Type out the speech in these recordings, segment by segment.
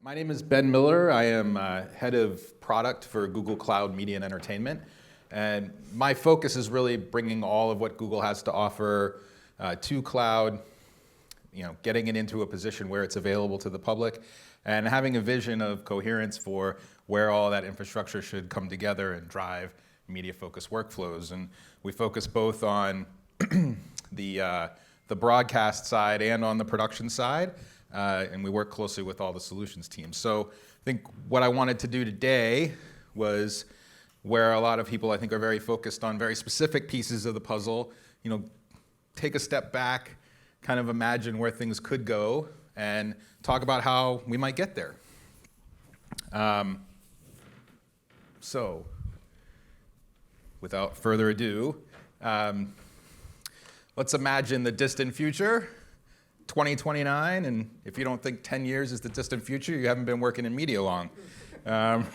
My name is Ben Miller. I am head of product for Google Cloud Media and Entertainment. And my focus is really bringing all of what Google has to offer to cloud, getting it into a position where it's available to the public, and having a vision of coherence for where all that infrastructure should come together and drive media-focused workflows. And we focus both on the broadcast side and on the production side. And we work closely with all the solutions teams. So I think what I wanted to do today was where a lot of people I think are very focused on very specific pieces of the puzzle, take a step back, kind of imagine where things could go, and talk about how we might get there. So without further ado, let's imagine the distant future. 2029, and if you don't think 10 years is the distant future, you haven't been working in media long. But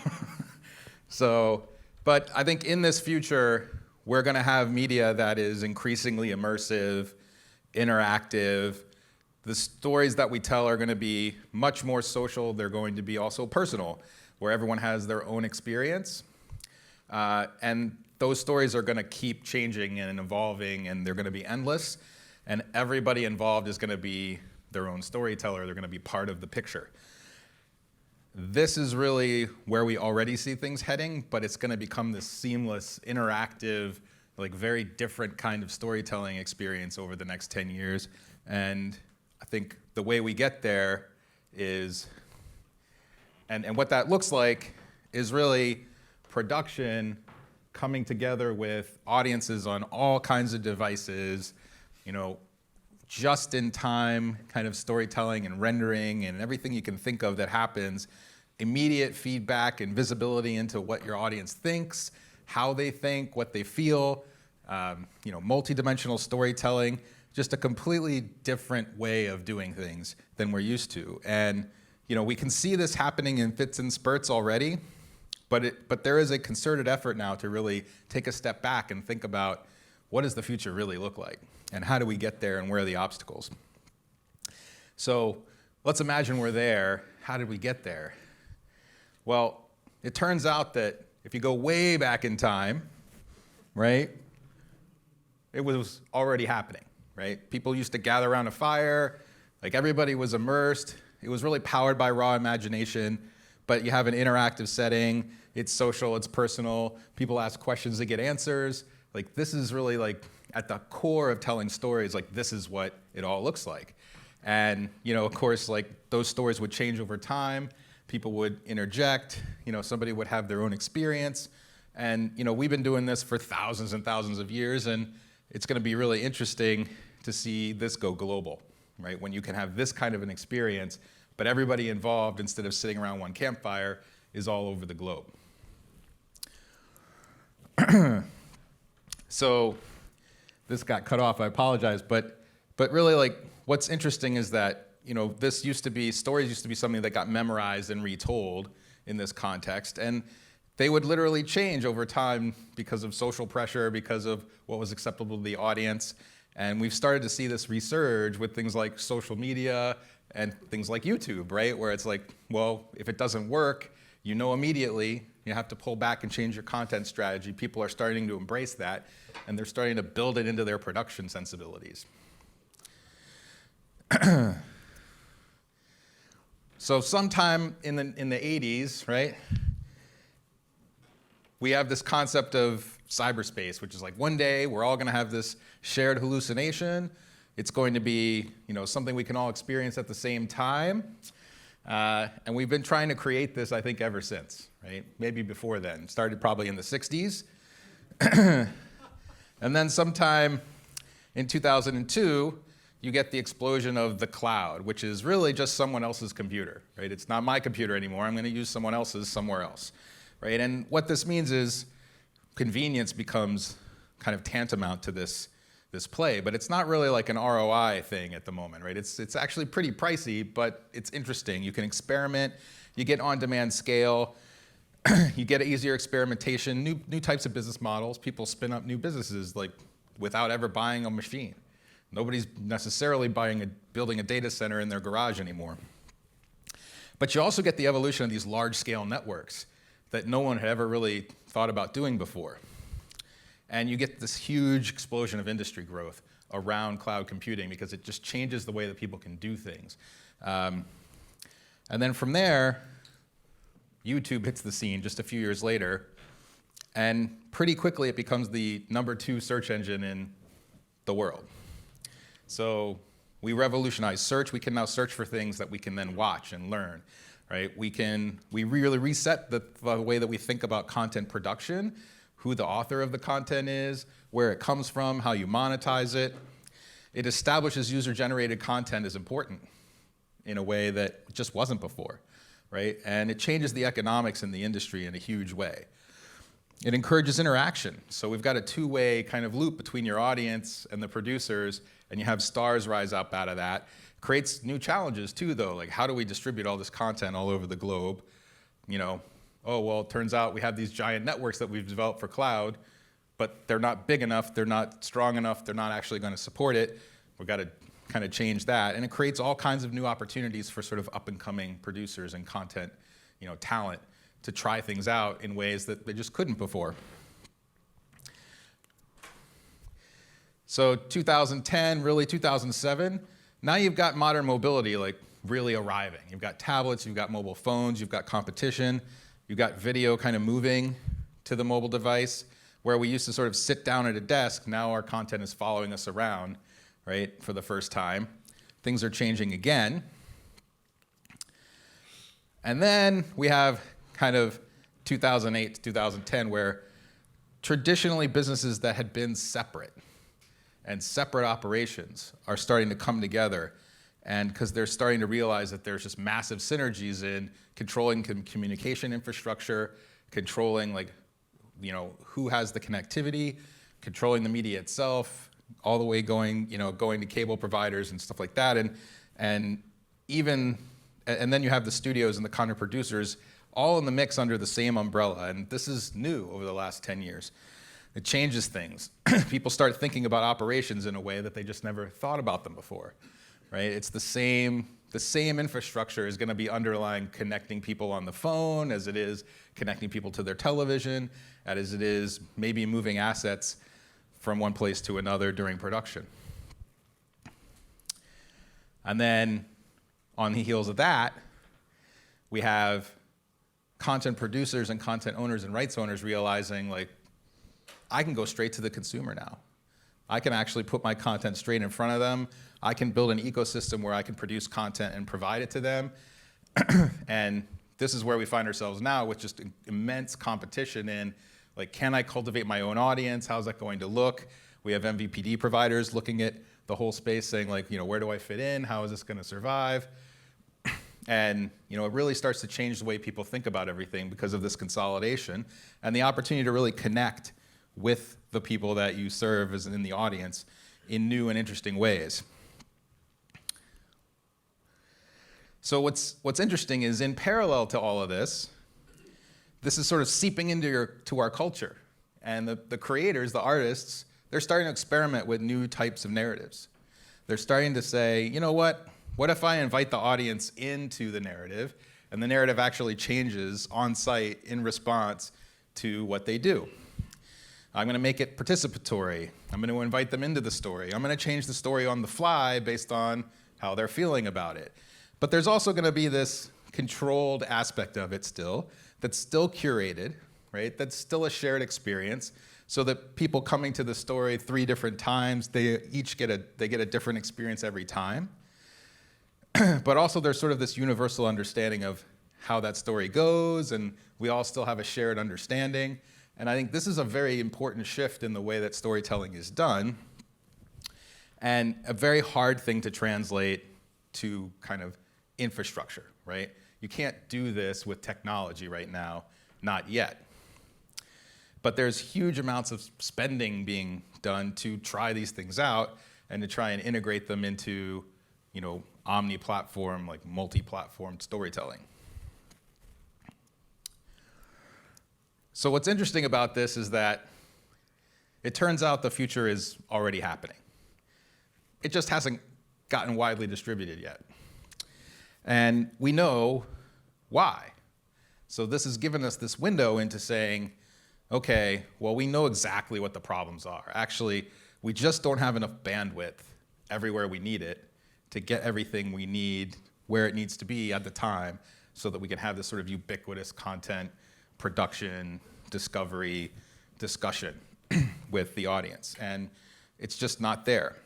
I think in this future, we're going to have media that is increasingly immersive, interactive. The stories that we tell are going to be much more social. They're going to be also personal, where everyone has their own experience. And those stories are going to keep changing and evolving, and they're going to be endless. And everybody involved is going to be their own storyteller. They're going to be part of the picture. This is really where we already see things heading, but it's going to become this seamless, interactive, very different kind of storytelling experience over the next 10 years. And I think the way we get there is, and what that looks like is really production coming together with audiences on all kinds of devices, just in time kind of storytelling and rendering and everything you can think of that happens, immediate feedback and visibility into what your audience thinks, how they think, what they feel, multi-dimensional storytelling, just a completely different way of doing things than we're used to. And we can see this happening in fits and spurts already, but there is a concerted effort now to really take a step back and think about what does the future really look like? And how do we get there, and where are the obstacles? So let's imagine we're there. How did we get there? Well, it turns out that if you go way back in time, right, it was already happening, right? People used to gather around a fire, everybody was immersed. It was really powered by raw imagination, but you have an interactive setting. It's social, it's personal. People ask questions, they get answers. This is really at the core of telling stories, this is what it all looks like. And, of course, those stories would change over time. People would interject, somebody would have their own experience. And, we've been doing this for thousands and thousands of years, and it's going to be really interesting to see this go global, right? When you can have this kind of an experience, but everybody involved, instead of sitting around one campfire, is all over the globe. So this got cut off, I apologize, but really what's interesting is that stories used to be something that got memorized and retold in this context, and they would literally change over time because of social pressure, because of what was acceptable to the audience. And we've started to see this resurge with things like social media and things like YouTube, right? Where it's well, if it doesn't work, immediately, you have to pull back and change your content strategy. People are starting to embrace that, and they're starting to build it into their production sensibilities. So sometime in the 80s, right, we have this concept of cyberspace, which is one day we're all going to have this shared hallucination. It's going to be something we can all experience at the same time. And we've been trying to create this, I think, ever since, right? Maybe before then. Started probably in the 60s. And then sometime in 2002, you get the explosion of the cloud, which is really just someone else's computer, right? It's not my computer anymore. I'm going to use someone else's somewhere else, right? And what this means is convenience becomes kind of tantamount to this play, but it's not really an ROI thing at the moment, right? It's actually pretty pricey, but it's interesting. You can experiment, you get on-demand scale, you get easier experimentation, new types of business models. People spin up new businesses without ever buying a machine. Nobody's necessarily building a data center in their garage anymore. But you also get the evolution of these large-scale networks that no one had ever really thought about doing before. And you get this huge explosion of industry growth around cloud computing because it just changes the way that people can do things. And then from there, YouTube hits the scene just a few years later, and pretty quickly it becomes the #2 search engine in the world. So we revolutionized search. We can now search for things that we can then watch and learn, right? We really reset the way that we think about content production, who the author of the content is, where it comes from, how you monetize it. It establishes user-generated content as important in a way that just wasn't before, right? And it changes the economics in the industry in a huge way. It encourages interaction. So we've got a two-way kind of loop between your audience and the producers, and you have stars rise up out of that. Creates new challenges too, though, like how do we distribute all this content all over the globe? You know, oh, well, it turns out we have these giant networks that we've developed for cloud, but they're not big enough, they're not strong enough, they're not actually going to support it. We've got to kind of change that. And it creates all kinds of new opportunities for sort of up-and-coming producers and content, talent to try things out in ways that they just couldn't before. So 2010, really 2007, now you've got modern mobility like really arriving. You've got tablets, you've got mobile phones, you've got competition, you've got video kind of moving to the mobile device. Where we used to sort of sit down at a desk, now our content is following us around, right, for the first time. Things are changing again. And then we have kind of 2008 to 2010, where traditionally businesses that had been separate and separate operations are starting to come together, and because they're starting to realize that there's just massive synergies in controlling communication infrastructure, controlling who has the connectivity, controlling the media itself, all the way going to cable providers and stuff like that, and then you have the studios and the content producers all in the mix under the same umbrella. And this is new over the last 10 years. It changes things. People start thinking about operations in a way that they just never thought about them before, right? It's the same infrastructure is going to be underlying connecting people on the phone as it is connecting people to their television, as it is maybe moving assets from one place to another during production. And then on the heels of that, we have content producers and content owners and rights owners realizing, like, I can go straight to the consumer now. I can actually put my content straight in front of them. I can build an ecosystem where I can produce content and provide it to them. And this is where we find ourselves now with just immense competition in, like, can I cultivate my own audience? How's that going to look? We have MVPD providers looking at the whole space saying, like, where do I fit in? How is this going to survive? And it really starts to change the way people think about everything because of this consolidation and the opportunity to really connect with the people that you serve as in the audience in new and interesting ways. So what's interesting is, in parallel to all of this, this is sort of seeping into our culture. And the creators, the artists, they're starting to experiment with new types of narratives. They're starting to say, you know what? What if I invite the audience into the narrative, and the narrative actually changes on site in response to what they do? I'm going to make it participatory. I'm going to invite them into the story. I'm going to change the story on the fly based on how they're feeling about it. But there's also going to be this controlled aspect of it still, that's still curated, right? That's still a shared experience, so that people coming to the story 3 different times, they get a different experience every time. But also there's sort of this universal understanding of how that story goes, and we all still have a shared understanding. And I think this is a very important shift in the way that storytelling is done, and a very hard thing to translate to kind of infrastructure, right? You can't do this with technology right now, not yet. But there's huge amounts of spending being done to try these things out and to try and integrate them into, omni-platform, like multi-platform storytelling. So what's interesting about this is that it turns out the future is already happening. It just hasn't gotten widely distributed yet. And we know Why? So this has given us this window into saying, okay, well, we know exactly what the problems are. Actually, we just don't have enough bandwidth everywhere we need it to get everything we need where it needs to be at the time so that we can have this sort of ubiquitous content production, discovery, discussion with the audience. And it's just not there.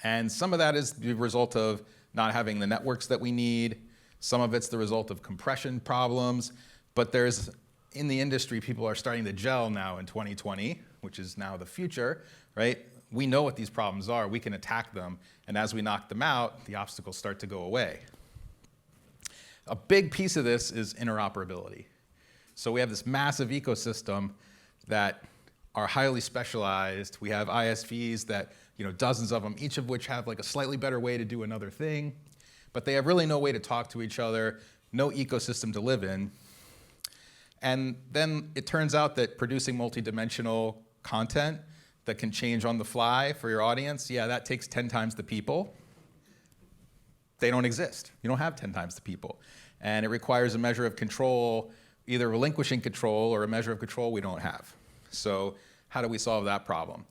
And some of that is the result of not having the networks that we need. Some of it's the result of compression problems. But there's, in the industry, people are starting to gel now in 2020, which is now the future, right? We know what these problems are. We can attack them. And as we knock them out, the obstacles start to go away. A big piece of this is interoperability. So we have this massive ecosystem that are highly specialized. We have ISVs that, dozens of them, each of which have like a slightly better way to do another thing, but they have really no way to talk to each other, no ecosystem to live in. And then it turns out that producing multidimensional content that can change on the fly for your audience, yeah, that takes 10 times the people. They don't exist. You don't have 10 times the people. And it requires a measure of control, either relinquishing control or a measure of control we don't have. So how do we solve that problem?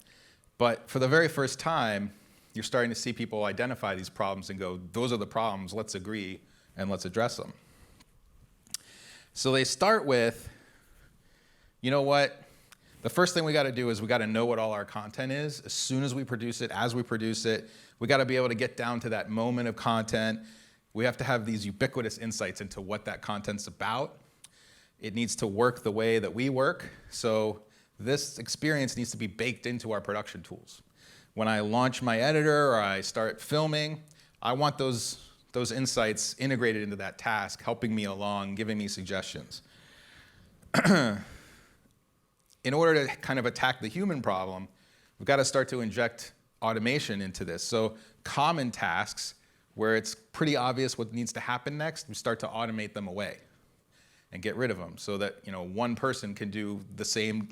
But for the very first time, you're starting to see people identify these problems and go, those are the problems, let's agree and let's address them. So they start with, you know what? The first thing we got to do is we got to know what all our content is as soon as we produce it, as we produce it. We got to be able to get down to that moment of content. We have to have these ubiquitous insights into what that content's about. It needs to work the way that we work. So this experience needs to be baked into our production tools. When I launch my editor or I start filming, I want those insights integrated into that task, helping me along, giving me suggestions. In order to kind of attack the human problem, we've got to start to inject automation into this. So common tasks, where it's pretty obvious what needs to happen next, we start to automate them away and get rid of them so that one person can do the same,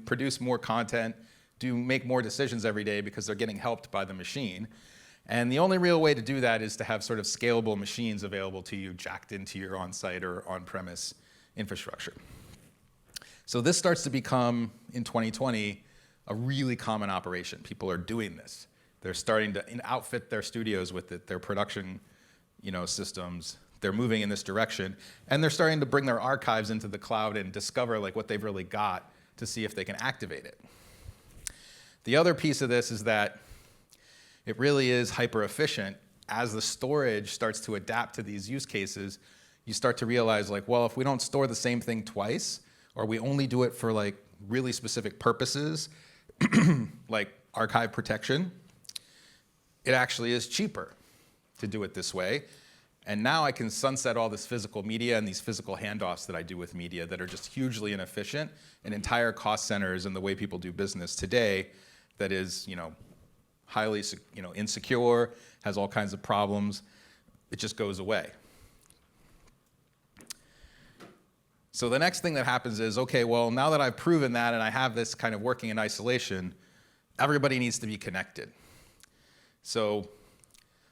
produce more content, make more decisions every day because they're getting helped by the machine. And the only real way to do that is to have sort of scalable machines available to you, jacked into your on-site or on-premise infrastructure. So this starts to become, in 2020, a really common operation. People are doing this. They're starting to outfit their studios with it, their production systems. They're moving in this direction. And they're starting to bring their archives into the cloud and discover what they've really got to see if they can activate it. The other piece of this is that it really is hyper efficient. As the storage starts to adapt to these use cases, you start to realize well, if we don't store the same thing twice, or we only do it for really specific purposes, like archive protection, it actually is cheaper to do it this way. And now I can sunset all this physical media and these physical handoffs that I do with media that are just hugely inefficient, and entire cost centers in the way people do business today that is, highly, insecure, has all kinds of problems. It just goes away. So the next thing that happens is, okay, well, now that I've proven that and I have this kind of working in isolation, everybody needs to be connected. So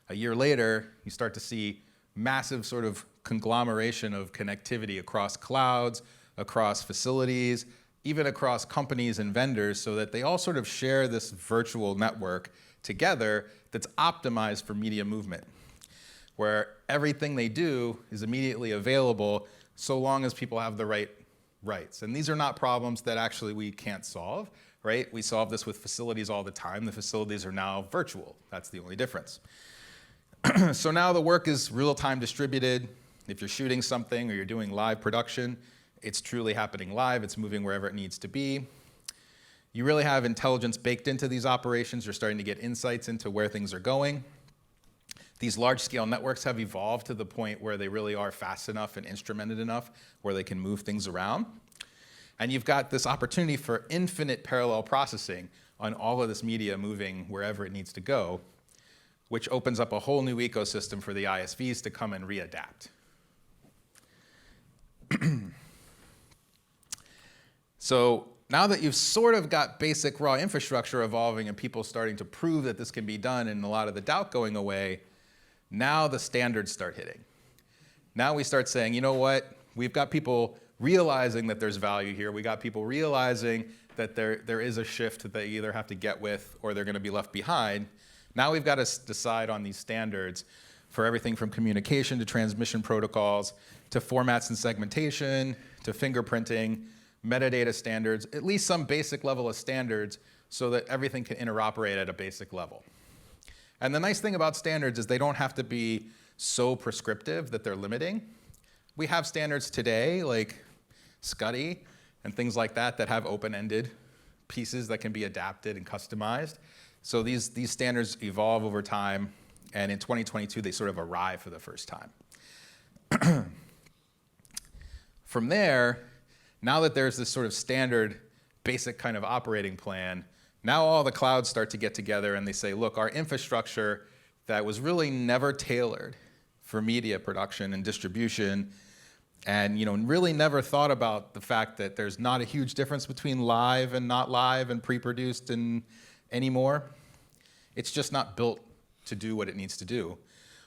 a year later, you start to see massive sort of conglomeration of connectivity across clouds, across facilities, even across companies and vendors, so that they all sort of share this virtual network together that's optimized for media movement, where everything they do is immediately available so long as people have the right rights. And these are not problems that actually we can't solve, right? We solve this with facilities all the time. The facilities are now virtual. That's the only difference. So now the work is real-time distributed. If you're shooting something or you're doing live production, it's truly happening live. It's moving wherever it needs to be. You really have intelligence baked into these operations. You're starting to get insights into where things are going. These large-scale networks have evolved to the point where they really are fast enough and instrumented enough where they can move things around. And you've got this opportunity for infinite parallel processing on all of this media moving wherever it needs to go, which opens up a whole new ecosystem for the ISVs to come and readapt. So now that you've sort of got basic raw infrastructure evolving and people starting to prove that this can be done and a lot of the doubt going away, now the standards start hitting. Now we start saying, you know what? We've got people realizing that there's value here. We got people realizing that there is a shift that they either have to get with or they're going to be left behind. Now we've got to decide on these standards for everything from communication to transmission protocols to formats and segmentation to fingerprinting, metadata standards, at least some basic level of standards so that everything can interoperate at a basic level. And the nice thing about standards is they don't have to be so prescriptive that they're limiting. We have standards today like SCUDdy and things like that that have open-ended pieces that can be adapted and customized. So these standards evolve over time, and in 2022 they sort of arrive for the first time. From there, now that there's this sort of standard basic kind of operating plan, now all the clouds start to get together and they say, look, our infrastructure that was really never tailored for media production and distribution, and really never thought about the fact that there's not a huge difference between live and not live and pre-produced and anymore. It's just not built to do what it needs to do.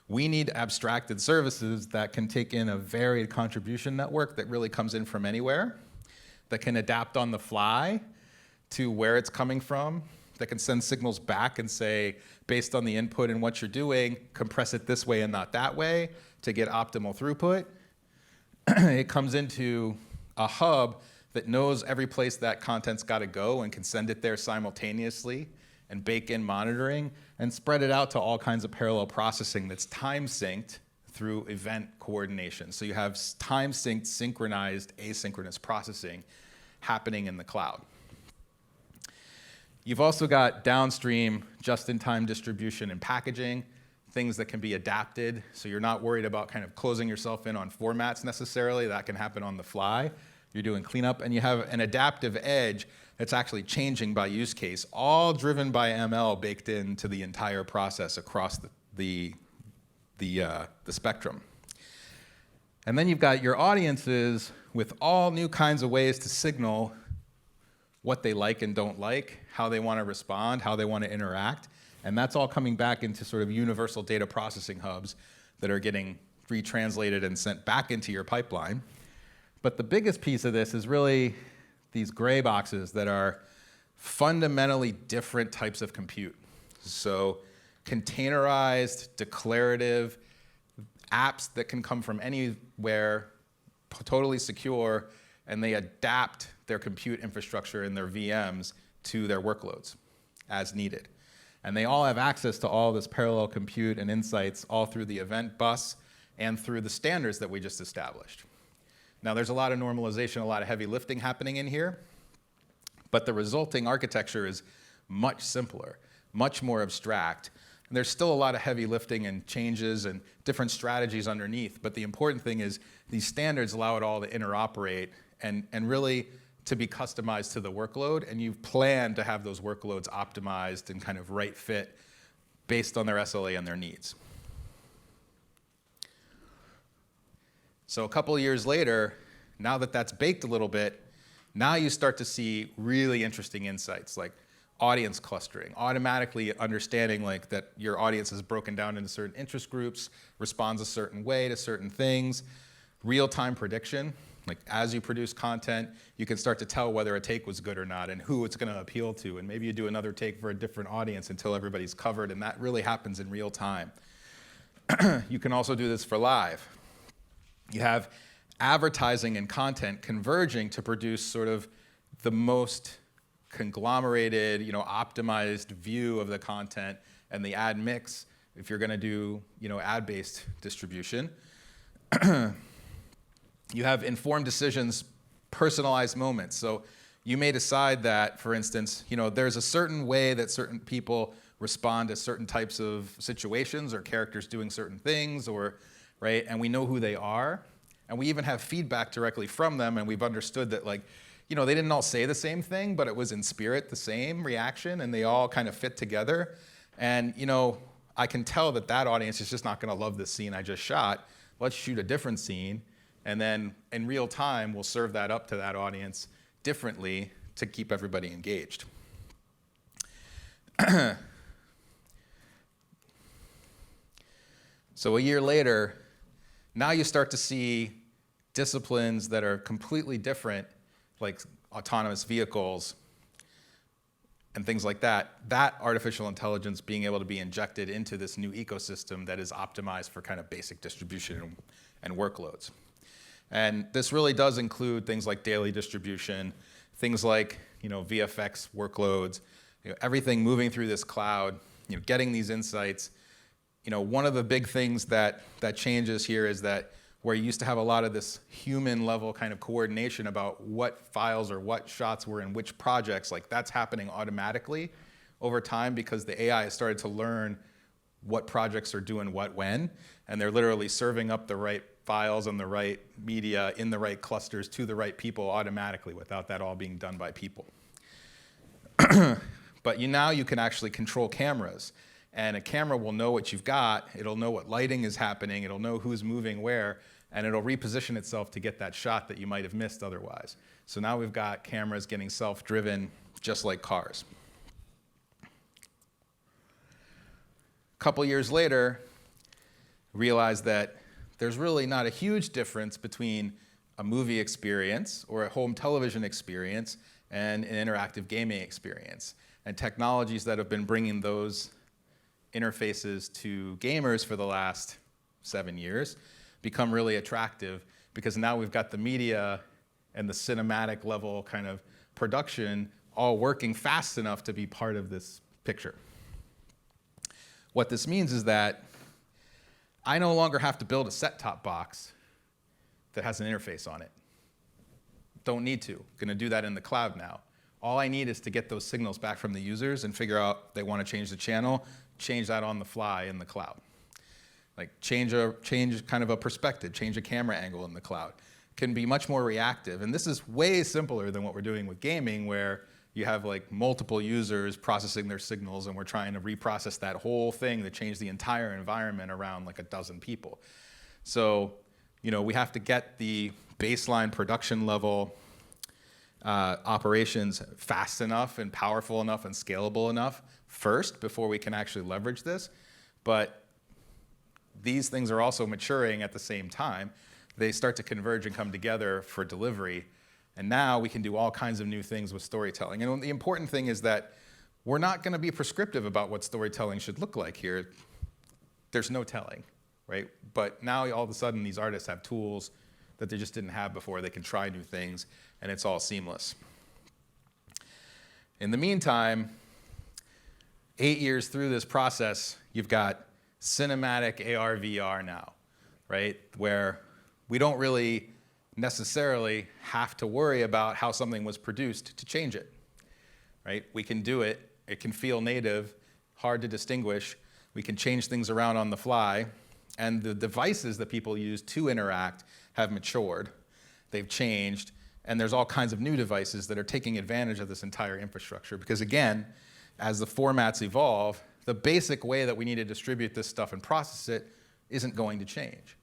We need abstracted services that can take in a varied contribution network that really comes in from anywhere, that can adapt on the fly to where it's coming from, that can send signals back and say, based on the input and what you're doing, compress it this way and not that way to get optimal throughput. It comes into a hub that knows every place that content's got to go and can send it there simultaneously and bake in monitoring and spread it out to all kinds of parallel processing that's time synced through event coordination. So you have time synced, synchronized, asynchronous processing happening in the cloud. You've also got downstream just-in-time distribution and packaging, things that can be adapted, so you're not worried about kind of closing yourself in on formats necessarily. That can happen on the fly. You're doing cleanup, and you have an adaptive edge that's actually changing by use case, all driven by ML baked into the entire process across the spectrum. And then you've got your audiences with all new kinds of ways to signal what they like and don't like, how they want to respond, how they want to interact. And that's all coming back into sort of universal data processing hubs that are getting retranslated and sent back into your pipeline. But the biggest piece of this is really these gray boxes that are fundamentally different types of compute. So containerized, declarative apps that can come from anywhere, totally secure, and they adapt their compute infrastructure and their VMs to their workloads as needed. And they all have access to all this parallel compute and insights all through the event bus and through the standards that we just established. Now, there's a lot of normalization, a lot of heavy lifting happening in here, but the resulting architecture is much simpler, much more abstract. And there's still a lot of heavy lifting and changes and different strategies underneath, but the important thing is these standards allow it all to interoperate and really to be customized to the workload, and you've planned to have those workloads optimized and kind of right fit based on their SLA and their needs. So a couple of years later, now that that's baked a little bit, now you start to see really interesting insights like audience clustering, automatically understanding like that your audience is broken down into certain interest groups, responds a certain way to certain things, real-time prediction. Like as you produce content, you can start to tell whether a take was good or not and who it's going to appeal to. And maybe you do another take for a different audience until everybody's covered, and that really happens in real time. You can also do this for live. You have advertising and content converging to produce sort of the most conglomerated, optimized view of the content and the ad mix if you're going to do, ad-based distribution. You have informed decisions, personalized moments. So you may decide that, for instance, there's a certain way that certain people respond to certain types of situations or characters doing certain things, right? And we know who they are. And we even have feedback directly from them, and we've understood that, they didn't all say the same thing, but it was in spirit the same reaction, and they all kind of fit together. And, I can tell that audience is just not going to love this scene I just shot. Let's shoot a different scene. And then in real time, we'll serve that up to that audience differently to keep everybody engaged. So a year later, Now you start to see disciplines that are completely different, like autonomous vehicles and things like that, that artificial intelligence being able to be injected into this new ecosystem that is optimized for kind of basic distribution and workloads. And this really does include things like daily distribution, things like VFX workloads, everything moving through this cloud, getting these insights. One of the big things that changes here is that where you used to have a lot of this human level kind of coordination about what files or what shots were in which projects, like that's happening automatically over time because the AI has started to learn what projects are doing what when, and they're literally serving up the right files and the right media in the right clusters to the right people automatically without that all being done by people. But now you can actually control cameras, and a camera will know what you've got, it'll know what lighting is happening, it'll know who's moving where, and it'll reposition itself to get that shot that you might have missed otherwise. So now we've got cameras getting self-driven just like cars. A couple years later, realized that there's really not a huge difference between a movie experience or a home television experience and an interactive gaming experience. And technologies that have been bringing those interfaces to gamers for the last 7 years become really attractive because now we've got the media and the cinematic level kind of production all working fast enough to be part of this picture. What this means is that I no longer have to build a set-top box that has an interface on it. Don't need to. Going to do that in the cloud now. All I need is to get those signals back from the users and figure out they want to change the channel, change that on the fly in the cloud. Like change kind of a perspective, change a camera angle in the cloud. Can be much more reactive. And this is way simpler than what we're doing with gaming, where you have like multiple users processing their signals and we're trying to reprocess that whole thing to change the entire environment around like a dozen people. So, we have to get the baseline production level operations fast enough and powerful enough and scalable enough first before we can actually leverage this. But these things are also maturing at the same time. They start to converge and come together for delivery. And now we can do all kinds of new things with storytelling. And the important thing is that we're not going to be prescriptive about what storytelling should look like here. There's no telling, right? But now all of a sudden these artists have tools that they just didn't have before. They can try new things, and it's all seamless. In the meantime, 8 years through this process, you've got cinematic AR, VR now, right? Where we don't really necessarily have to worry about how something was produced to change it, right? We can do it. It can feel native, hard to distinguish. We can change things around on the fly. And the devices that people use to interact have matured. They've changed. And there's all kinds of new devices that are taking advantage of this entire infrastructure. Because again, as the formats evolve, the basic way that we need to distribute this stuff and process it isn't going to change,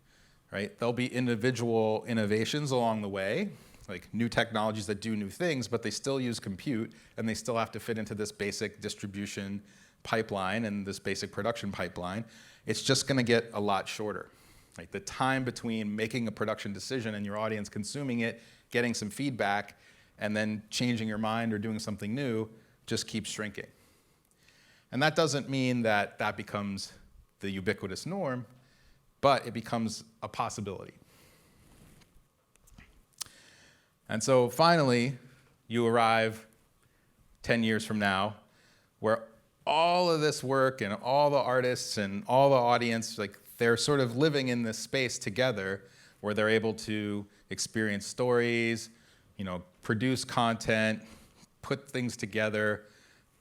right? There'll be individual innovations along the way, like new technologies that do new things, but they still use compute, and they still have to fit into this basic distribution pipeline and this basic production pipeline. It's just going to get a lot shorter. Like the time between making a production decision and your audience consuming it, getting some feedback, and then changing your mind or doing something new just keeps shrinking. And that doesn't mean that that becomes the ubiquitous norm, but it becomes a possibility. And so finally, you arrive 10 years from now, where all of this work and all the artists and all the audience, like they're sort of living in this space together where they're able to experience stories, produce content, put things together,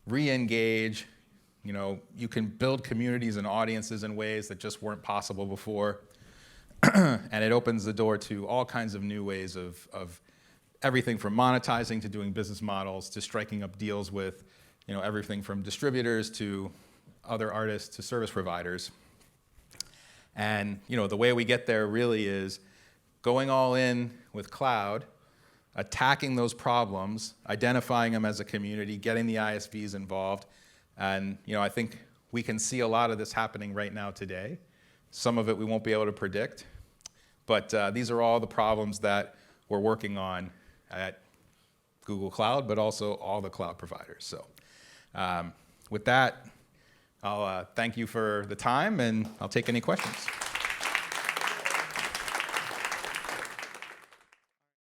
re-engage. You can build communities and audiences in ways that just weren't possible before. And it opens the door to all kinds of new ways of everything from monetizing to doing business models to striking up deals with everything from distributors to other artists to service providers. And the way we get there really is going all in with cloud, attacking those problems, identifying them as a community, getting the ISVs involved. And I think we can see a lot of this happening right now today. Some of it we won't be able to predict. But these are all the problems that we're working on at Google Cloud, but also all the cloud providers. So with that, I'll thank you for the time, and I'll take any questions.